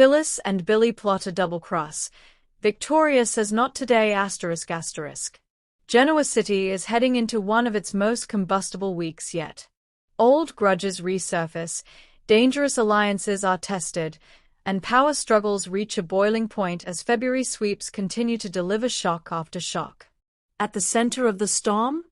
Phyllis and Billy plot a double-cross. Victoria says not today ***. Genoa City is heading into one of its most combustible weeks yet. Old grudges resurface, dangerous alliances are tested, and power struggles reach a boiling point as February sweeps continue to deliver shock after shock. At the center of the storm?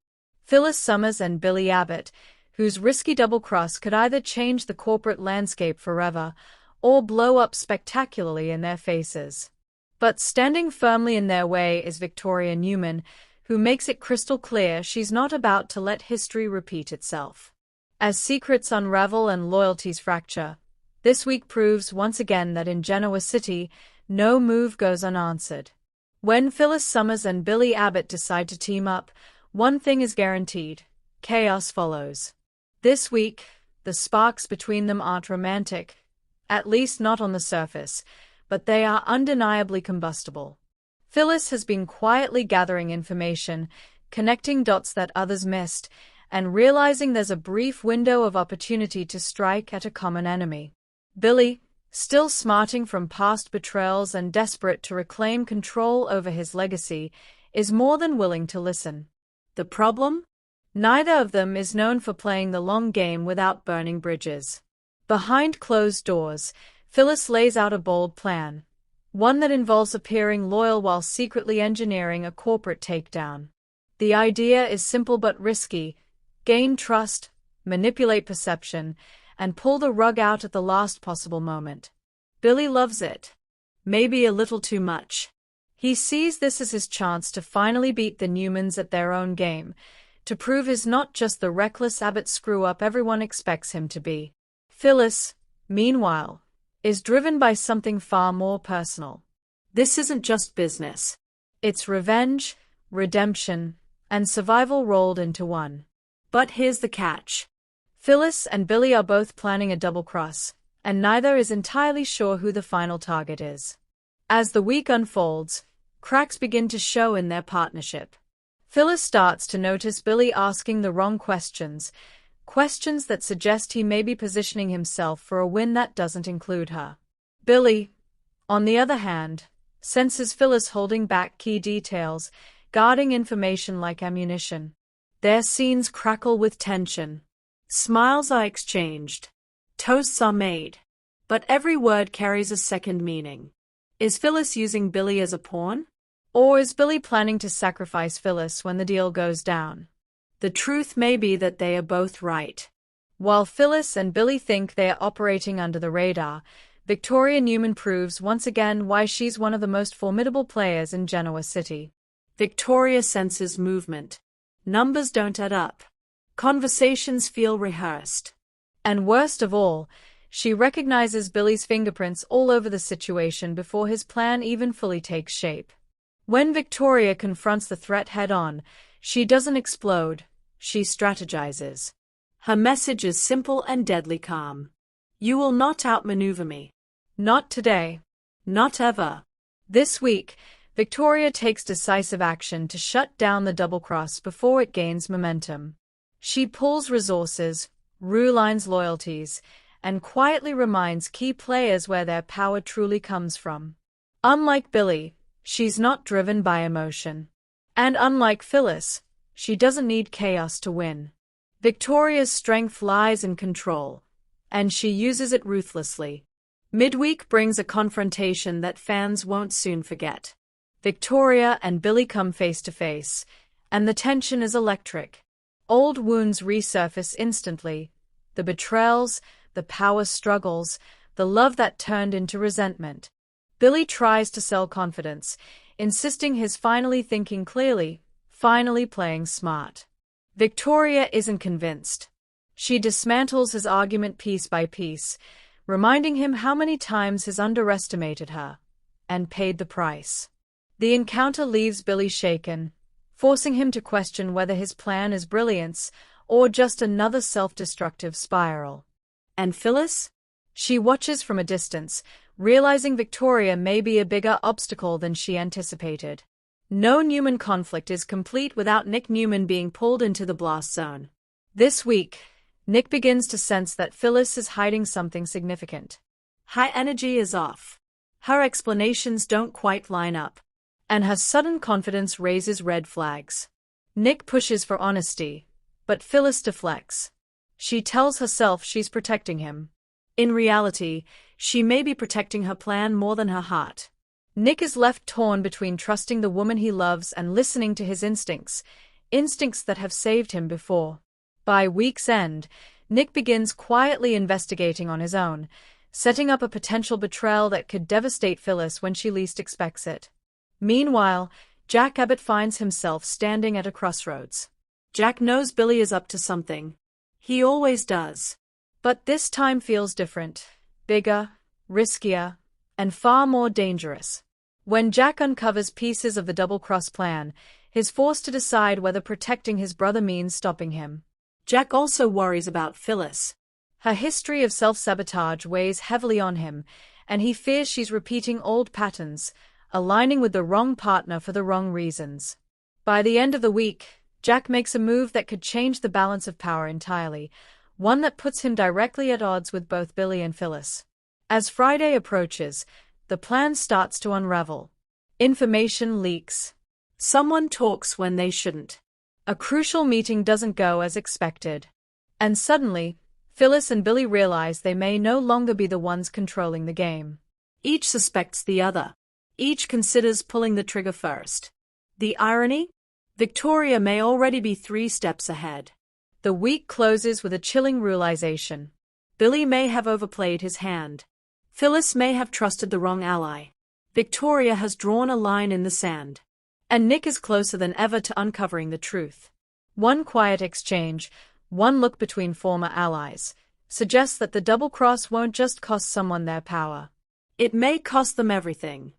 Phyllis Summers and Billy Abbott, whose risky double-cross could either change the corporate landscape forever or blow up spectacularly in their faces. But standing firmly in their way is Victoria Newman, who makes it crystal clear she's not about to let history repeat itself. As secrets unravel and loyalties fracture, this week proves once again that in Genoa City, no move goes unanswered. When Phyllis Summers and Billy Abbott decide to team up, one thing is guaranteed: chaos follows. This week, the sparks between them aren't romantic, at least not on the surface, but they are undeniably combustible. Phyllis has been quietly gathering information, connecting dots that others missed, and realizing there's a brief window of opportunity to strike at a common enemy. Billy, still smarting from past betrayals and desperate to reclaim control over his legacy, is more than willing to listen. The problem? Neither of them is known for playing the long game without burning bridges. Behind closed doors, Phyllis lays out a bold plan, one that involves appearing loyal while secretly engineering a corporate takedown. The idea is simple but risky: gain trust, manipulate perception, and pull the rug out at the last possible moment. Billy loves it. Maybe a little too much. He sees this as his chance to finally beat the Newmans at their own game, to prove he's not just the reckless Abbott screw-up everyone expects him to be. Phyllis, meanwhile, is driven by something far more personal. This isn't just business. It's revenge, redemption, and survival rolled into one. But here's the catch. Phyllis and Billy are both planning a double-cross, and neither is entirely sure who the final target is. As the week unfolds, cracks begin to show in their partnership. Phyllis starts to notice Billy asking the wrong questions that suggest he may be positioning himself for a win that doesn't include her. Billy, on the other hand, senses Phyllis holding back key details, guarding information like ammunition. Their scenes crackle with tension. Smiles are exchanged. Toasts are made. But every word carries a second meaning. Is Phyllis using Billy as a pawn? Or is Billy planning to sacrifice Phyllis when the deal goes down? The truth may be that they are both right. While Phyllis and Billy think they are operating under the radar, Victoria Newman proves once again why she's one of the most formidable players in Genoa City. Victoria senses movement. Numbers don't add up. Conversations feel rehearsed. And worst of all, she recognizes Billy's fingerprints all over the situation before his plan even fully takes shape. When Victoria confronts the threat head-on, she doesn't explode, she strategizes. Her message is simple and deadly calm. You will not outmaneuver me. Not today. Not ever. This week, Victoria takes decisive action to shut down the double-cross before it gains momentum. She pulls resources, realigns loyalties, and quietly reminds key players where their power truly comes from. Unlike Billy, she's not driven by emotion. And unlike Phyllis, she doesn't need chaos to win. Victoria's strength lies in control, and she uses it ruthlessly. Midweek brings a confrontation that fans won't soon forget. Victoria and Billy come face to face, and the tension is electric. Old wounds resurface instantly: the betrayals, the power struggles, the love that turned into resentment. Billy tries to sell confidence, insisting he's finally thinking clearly, finally playing smart. Victoria isn't convinced. She dismantles his argument piece by piece, reminding him how many times he's underestimated her, and paid the price. The encounter leaves Billy shaken, forcing him to question whether his plan is brilliance or just another self-destructive spiral. And Phyllis? She watches from a distance, realizing Victoria may be a bigger obstacle than she anticipated. No Newman conflict is complete without Nick Newman being pulled into the blast zone. This week, Nick begins to sense that Phyllis is hiding something significant. High energy is off. Her explanations don't quite line up. And her sudden confidence raises red flags. Nick pushes for honesty, but Phyllis deflects. She tells herself she's protecting him. In reality, she may be protecting her plan more than her heart. Nick is left torn between trusting the woman he loves and listening to his instincts that have saved him before. By week's end, Nick begins quietly investigating on his own, setting up a potential betrayal that could devastate Phyllis when she least expects it. Meanwhile, Jack Abbott finds himself standing at a crossroads. Jack knows Billy is up to something. He always does. But this time feels different, bigger, riskier, and far more dangerous. When Jack uncovers pieces of the double-cross plan, he's forced to decide whether protecting his brother means stopping him. Jack also worries about Phyllis. Her history of self-sabotage weighs heavily on him, and he fears she's repeating old patterns, aligning with the wrong partner for the wrong reasons. By the end of the week, Jack makes a move that could change the balance of power entirely, one that puts him directly at odds with both Billy and Phyllis. As Friday approaches, the plan starts to unravel. Information leaks. Someone talks when they shouldn't. A crucial meeting doesn't go as expected. And suddenly, Phyllis and Billy realize they may no longer be the ones controlling the game. Each suspects the other. Each considers pulling the trigger first. The irony? Victoria may already be 3 steps ahead. The week closes with a chilling realization. Billy may have overplayed his hand. Phyllis may have trusted the wrong ally. Victoria has drawn a line in the sand. And Nick is closer than ever to uncovering the truth. One quiet exchange, one look between former allies, suggests that the double cross won't just cost someone their power. It may cost them everything.